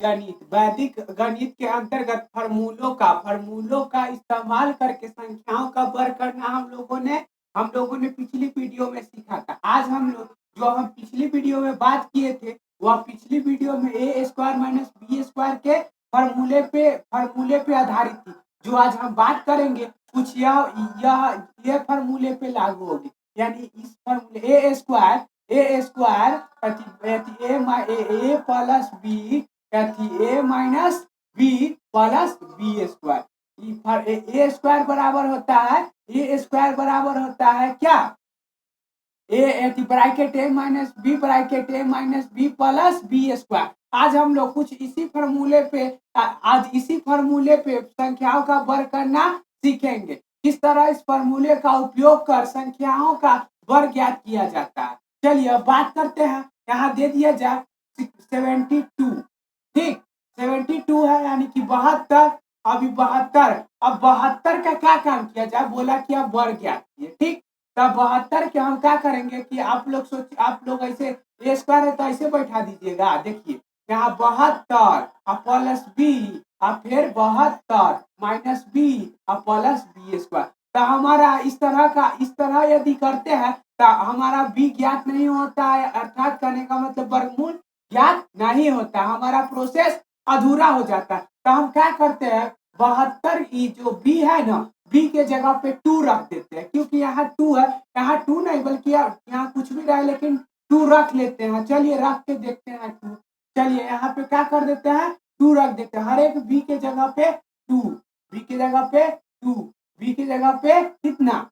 गणित, वैदिक गणित के अंतर्गत फॉर्मूलों का इस्तेमाल करके संख्याओं का वर्ग करना हम लोगों ने पिछली वीडियो में सीखा था। आज हम लोग जो हम पिछली वीडियो में बात किए थे, वह पिछली वीडियो में ए स्क्वायर माइनस बी स्क्वायर के फॉर्मूले पे आधारित थी। जो आज हम बात करेंगे कुछ यह फॉर्मूले पे लागू होगी। यानी इस फॉर्मूले a square a plus b a minus b plus b square. A square बराबर होता है क्या? A bracket a minus b plus b square. आज हम लोग कुछ इसी फॉर्मूले पे संख्याओं का वर्ग करना सीखेंगे। किस तरह इस फॉर्मूले का उपयोग कर संख्याओं का वर्ग ज्ञात किया जाता है। चलिए अब बात करते हैं। यहाँ दे दिया जाए 72, ठीक 72 है, यानी कि 72। अभी 72, अब 72 का क्या काम किया जाए, बोला कि आप वर्ग ज्ञात किए, ठीक। तब 72 के हम क्या करेंगे कि आप लोग ऐसे ए स्क्वायर है तो ऐसे बैठा दीजिएगा। देखिए यहाँ 72 प्लस बी और फिर 72 माइनस बी और प्लस बी स्क्वायर। तो हमारा इस तरह यदि करते हैं तो हमारा बी ज्ञात नहीं होता है, अर्थात करने का मतलब वर्गमूल ज्ञात नहीं होता, हमारा प्रोसेस अधूरा हो जाता है। तो हम क्या करते हैं, 72 की जो बी है ना, बी के जगह पे 2 रख देते हैं, क्योंकि यहाँ 2 है। यहाँ 2 नहीं बल्कि यहाँ कुछ भी रहे लेकिन 2 रख लेते हैं। चलिए रख के देखते हैं 2। चलिए यहाँ पे क्या कर देते हैं, 2 रख देते हैं। हर एक बी के जगह पे 2, बी की जगह पे 2, बी की जगह पे कितना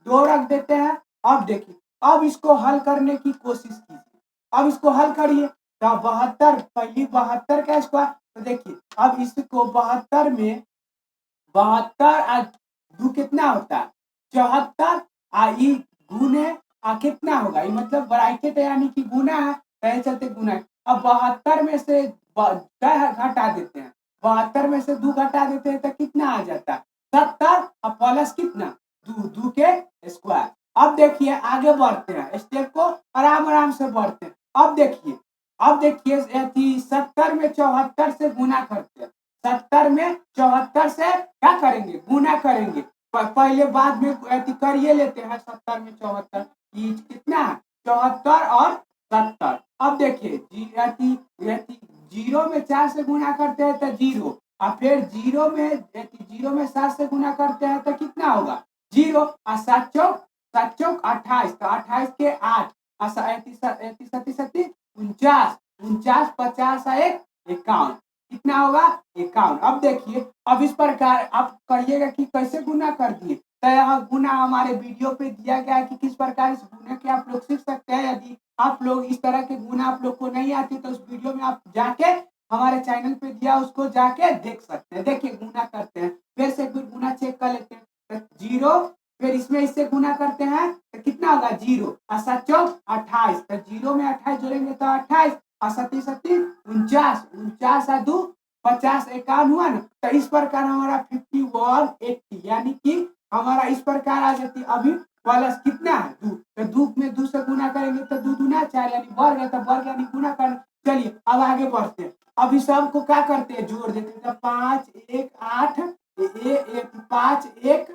2 रख देते हैं। अब देखिए, अब इसको हल करने की कोशिश कीजिए। अब इसको हल करिए तो 72 पहली 72 का स्क्वायर। तो देखिए अब इसको 72 में 72 और 2 कितना होता है 74। आई गुने कितना होगा, ये मतलब ब्रैकेट यानी कि गुना है, कहे चलते गुना है। अब 72 में से क्या घटा देते हैं, 72 में से 2 घटा देते हैं तो कितना आ जाता है 70 और प्लस कितना 2 के स्क्वायर। अब देखिए आगे बढ़ते हैं, स्टेप को आराम आराम से बढ़ते हैं। अब देखिए 70 में 74 से गुना करते हैं। 70 में 74 से क्या करेंगे, गुना करेंगे। पहले बाद में करिए लेते हैं। 70 में 74 कितना है 74 और 70। अब देखिए जीरो में 4 से गुना करते हैं तो 0, और फिर जीरो में 7 से गुना करते हैं तो कितना होगा 0, और 7 चौक 28, तो 28 के 8 और 49, 50 और 1 51, कितना होगा 51। अब देखिए अब इस प्रकार आप करिएगा कि कैसे गुना कर दिए। तो यहाँ गुना हमारे वीडियो पे दिया गया है कि किस प्रकार इस गुना के आप लोग सीख सकते हैं। यदि आप लोग इस तरह के गुना आप लोग को नहीं आती तो उस वीडियो में आप जाके हमारे चैनल पे दिया, उसको जाके देख सकते हैं। देखिए गुना करते हैं, फिर से फिर गुना चेक कर लेते हैं। तो 0, फिर इसमें इससे गुना करते हैं तो कितना होगा 0 और 7 चौक 28, तो 0 में 28 जोड़ेंगे तो 28 और 7 49, 49 और 2 50, 51 हुआ ना। तो इस प्रकार हमारा 51 80, यानी कि हमारा इस प्रकार आ जाती है। अभी प्लस कितना है 2, तो 2 में 2 से गुना करेंगे तो 2 दूना 4, यानी वर्ग है तो वर्ग यानी गुना कर। चलिए अब आगे बढ़ते हैं। अभी सबको क्या करते हैं, जोड़ देते हैं। तो 5 1 8 5 1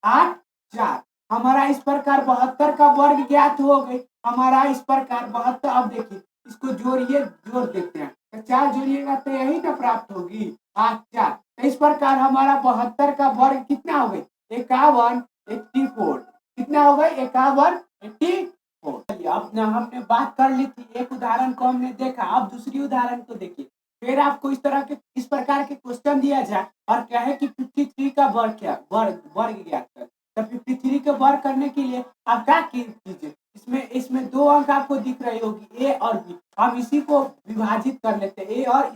8 4, हमारा इस प्रकार 72 का वर्ग ज्ञात हो गई। हमारा इस प्रकार 72। अब देखिए इसको जोड़िए, जोड़ देते हैं तो 4 जोड़िएगा तो यही ना प्राप्त होगी 8 4। तो इस प्रकार हमारा 72 का वर्ग कितना हो गई 51 84, कितना हो गई 51 84। चलिए अब ना हमने बात कर ली थी, एक उदाहरण को हमने देखा। अब दूसरी उदाहरण को देखिए। फिर आपको इस प्रकार के क्वेश्चन दिया जाए और कहे कि 53 का वर्ग ज्ञात कर। तो 53 के वर्ग करने के लिए आप क्या कीजिए, इसमें 2 अंक आपको दिख रही होगी ए और बी। हम इसी को विभाजित कर लेते हैं, ए और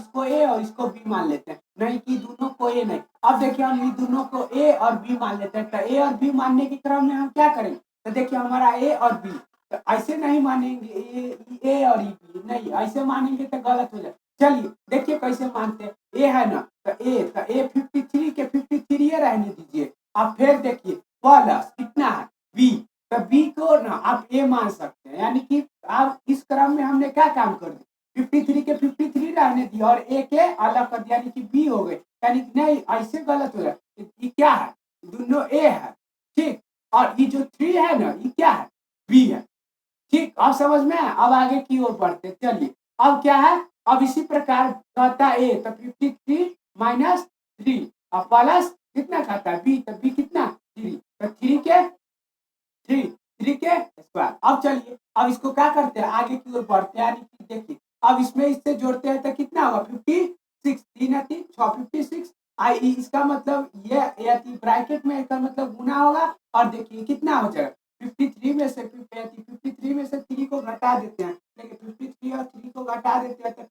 इसको बी मान लेते हैं, नहीं कि दोनों को ए नहीं। अब देखिए हम दोनों को ए और बी मान लेते हैं। तो ए और बी मानने के क्रम में हम क्या करेंगे, तो देखिए हमारा ए और बी, तो ऐसे नहीं मानेंगे ए और बी, नहीं ऐसे मानेंगे तो गलत हो जाए। चलिए देखिए कैसे मानते हैं। ए है ना, तो ए 53 के 53 रहने दीजिए। अब फिर देखिए प्लस कितना है बी, तो बी को ना आप ए मान सकते हैं। यानी कि आप इस क्रम में हमने क्या काम कर दिया, 53 के 53 रहने दिया और ए के अलग कर दिया, यानी कि बी हो गए, यानी कि नहीं ऐसे गलत हो गया। ये क्या है, दोनों ए है, ठीक, और ये जो 3 है ना ये क्या है, बी है, ठीक। अब समझ में आया? अब आगे की ओर बढ़ते चलिए। अब क्या है, अब इसी प्रकार कहता ए तो 53 माइनस 3 और प्लस कितना कहता है बी, तो बी कितना 3, तो 3 के 3 3 के स्क्वायर। अब चलिए अब इसको क्या करते हैं, आगे की ओर बढ़ते हैं, यानी कि देखिए अब इसमें इससे जोड़ते हैं तो कितना होगा 56, 3 3 6 56 आई, इसका मतलब ये ब्रैकेट में इसका मतलब गुना होगा और देखिए कितना हो जाएगा 53 में से 53 में से 3 को घटा देते हैं, देखिए 53 और 3 को घटा देते हैं तो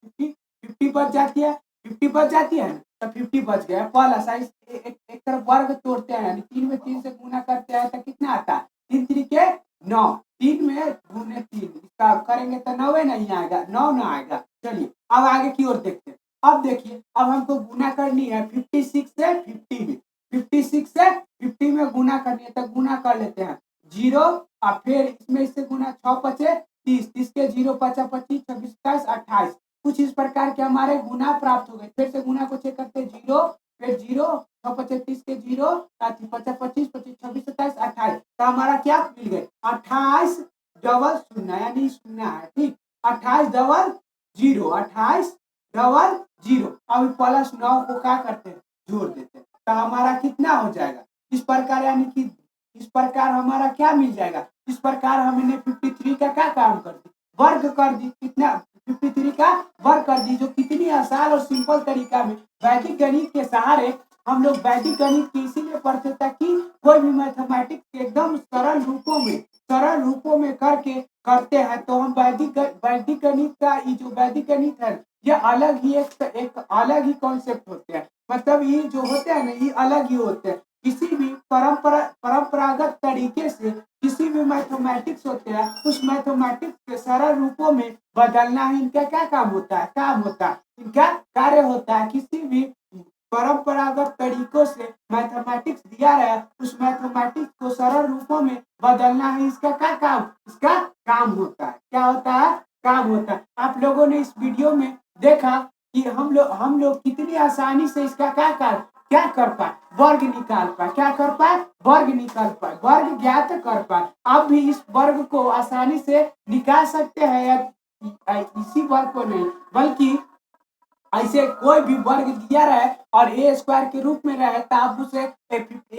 50 बच जाती है, 50 बच जाती है तो 50 बच गया। प्लस एक तरफ वर्ग तोड़ते हैं, यानी 3 में 3 से गुना करते हैं तो कितना आता है 3 3 के 9, 3 में गुने 3 इसका करेंगे तो 9 नहीं आएगा, 9 ना आएगा। चलिए अब आगे की ओर देखते हैं। अब देखिए अब हमको गुना करनी है 56 से 50 में, 56 से 50 में गुना करनी है तो गुना कर लेते हैं 0 और फिर इसमें इससे गुना 6 पचे 30, 30 के 0 5 25 26 27 28, कुछ इस प्रकार के हमारे गुना प्राप्त हो गए। फिर से गुना को चेक करते 0 फिर 0 6 पचे 30 के 0 50 25 25 26 27 28, तो हमारा क्या मिल गए 28 डबल शून्य, यानी शून्य है, ठीक, 28 डबल 0, 28 डबल 0। अब प्लस 9 को क्या करते हैं जोड़ देते हैं तो हमारा कितना हो जाएगा इस प्रकार, यानी कि इस प्रकार हमारा क्या मिल जाएगा, इस प्रकार हमने 53 का क्या काम कर दी, वर्ग कर दी, कितना 53 का वर्ग कर दी, जो कितनी आसान और सिंपल तरीका में वैदिक गणित के सहारे हम लोग वैदिक गणित की इसीलिए पढ़ते ताकि कोई भी मैथमेटिक्स एकदम सरल रूपों में करके करते हैं तो हम वैदिक गणित का ये जो वैदिक गणित है ये अलग ही एक अलग ही कॉन्सेप्ट होते हैं, मतलब ये जो होते हैं ना ये अलग ही होते हैं। किसी भी परंपरागत तरीके से किसी भी मैथमेटिक्स होते हैं उस मैथमेटिक्स के सरल रूपों में बदलना ही इनका क्या काम होता है, इनका कार्य होता है। किसी भी परंपरागत तरीकों से मैथमेटिक्स दिया है उस मैथमेटिक्स को सरल रूपों में बदलना ही इसका क्या काम, इसका काम होता है। क्या होता है, काम होता है। आप लोगों ने इस वीडियो में देखा कि हम लोग कितनी आसानी से इसका क्या कर पाए, वर्ग निकाल पाए, क्या कर पाए, वर्ग निकाल पाए, वर्ग ज्ञात कर पाए। आप भी इस वर्ग को आसानी से निकाल सकते हैं, या इसी वर्ग को नहीं बल्कि ऐसे कोई भी वर्ग दिया रहे और ए स्क्वायर के रूप में रहे तो आप उसे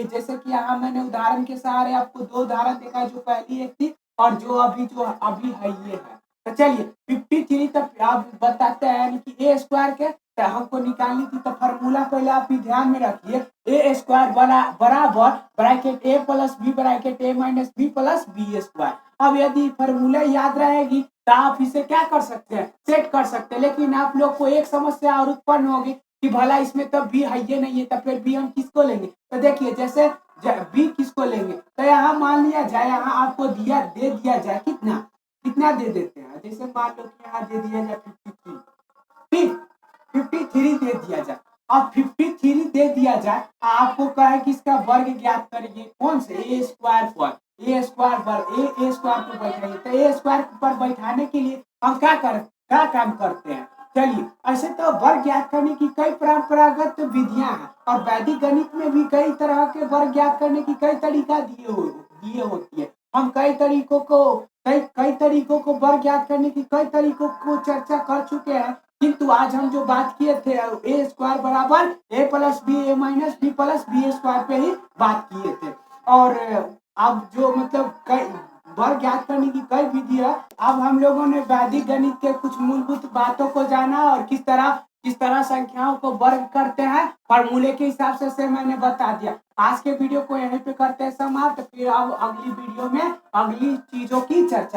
जैसे कि यहाँ मैंने उदाहरण के सहारे आपको 2 उदाहरण देखा, जो पहली एक थी और जो अभी है ये है। तो चलिए 53 तक आप बताते हैं, यानी कि ए स्क्वायर के तो हमको निकालनी थी, तो फॉर्मूला पहले आप भी ध्यान में रखिए, ए स्क्वायर बराबर bracket a plus b bracket a minus b plus b square. अब यदि फॉर्मूला याद रहेगी तो आप इसे क्या कर सकते हैं, सेट कर सकते हैं। लेकिन आप लोग को एक समस्या और उत्पन्न होगी कि भला इसमें तो बी है ये नहीं है, तो फिर बी हम किसको लेंगे, तो देखिए जैसे बी किसको लेंगे, तो यहाँ मान लिया जाए यहाँ आपको दे दिया जाए कितना दे देते हैं, जैसे मान लो कि यहाँ दे दिया जाए 53, ठीक 53 दे दिया जाए। अब 53 दे दिया जाए आपको कहे कि इसका वर्ग ज्ञात करिए, कौन से ए स्क्वायर पर ए स्क्वायर पर बैठाइए, तो ए स्क्वायर पर बैठाने के लिए हम क्या काम करते हैं। चलिए ऐसे तो वर्ग ज्ञात करने की कई परंपरागत विधियां हैं और वैदिक गणित में भी कई तरह के वर्ग ज्ञात करने की कई तरीका दिए होती है। हम कई तरीकों को वर्ग ज्ञात करने की कई तरीकों को चर्चा कर चुके हैं, किंतु आज हम जो बात किए थे ए स्क्वायर बराबर a plus b a minus b plus b square पे ही बात किए थे। और अब जो मतलब कई वर्ग ज्ञात करने की कई विधि है, अब हम लोगों ने वैदिक गणित के कुछ मूलभूत बातों को जाना और किस तरह संख्याओं को वर्ग करते हैं फॉर्मूले के हिसाब से मैंने बता दिया। आज के वीडियो को यहीं पे करते हैं समाप्त, फिर अब अगली वीडियो में अगली चीजों की चर्चा।